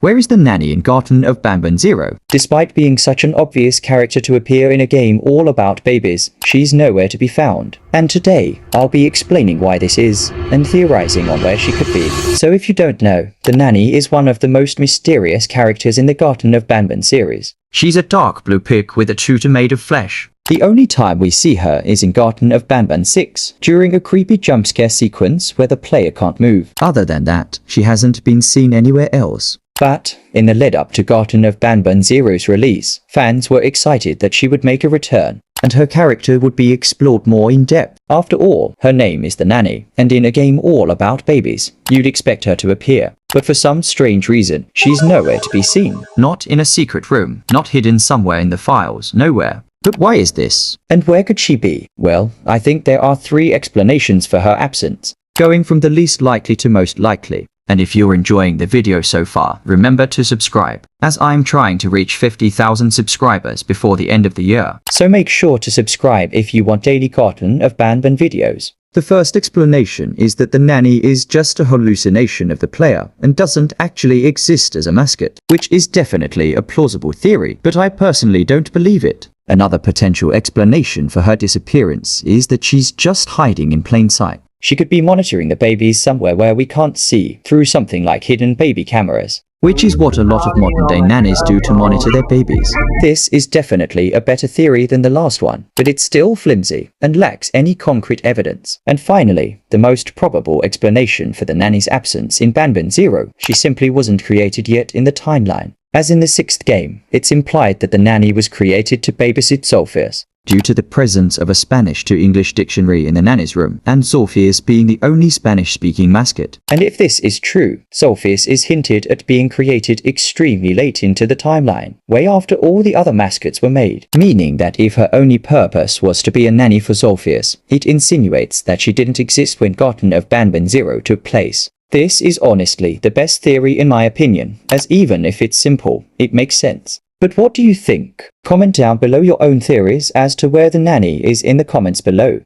Where is the nanny in Garten of Banban 0? Despite being such an obvious character to appear in a game all about babies, she's nowhere to be found. And today, I'll be explaining why this is, and theorizing on where she could be. So if you don't know, the nanny is one of the most mysterious characters in the Garten of Banban series. She's a dark blue pig with a tutor made of flesh. The only time we see her is in Garten of Banban 6, during a creepy jump scare sequence where the player can't move. Other than that, she hasn't been seen anywhere else. But, in the lead-up to Garten of Banban 0's release, fans were excited that she would make a return, and her character would be explored more in depth. After all, her name is the Nanny, and in a game all about babies, you'd expect her to appear. But for some strange reason, she's nowhere to be seen. Not in a secret room, not hidden somewhere in the files, nowhere. But why is this? And where could she be? Well, I think there are 3 explanations for her absence, going from the least likely to most likely. And if you're enjoying the video so far, remember to subscribe, as I'm trying to reach 50,000 subscribers before the end of the year. So make sure to subscribe if you want daily Garten of Banban videos. The first explanation is that the nanny is just a hallucination of the player and doesn't actually exist as a mascot, which is definitely a plausible theory, but I personally don't believe it. Another potential explanation for her disappearance is that she's just hiding in plain sight. She could be monitoring the babies somewhere where we can't see, through something like hidden baby cameras. Which is what a lot of modern-day nannies do to monitor their babies. This is definitely a better theory than the last one, but it's still flimsy and lacks any concrete evidence. And finally, the most probable explanation for the nanny's absence in Banban 0, she simply wasn't created yet in the timeline. As in the 6th game, it's implied that the nanny was created to babysit Zolfius, due to the presence of a Spanish to English dictionary in the nanny's room, and Zolfius being the only Spanish-speaking mascot. And if this is true, Zolfius is hinted at being created extremely late into the timeline, way after all the other mascots were made, meaning that if her only purpose was to be a nanny for Zolfius, it insinuates that she didn't exist when Garten of Banban 0 took place. This is honestly the best theory in my opinion, as even if it's simple, it makes sense. But what do you think? Comment down below your own theories as to where the nanny is in the comments below.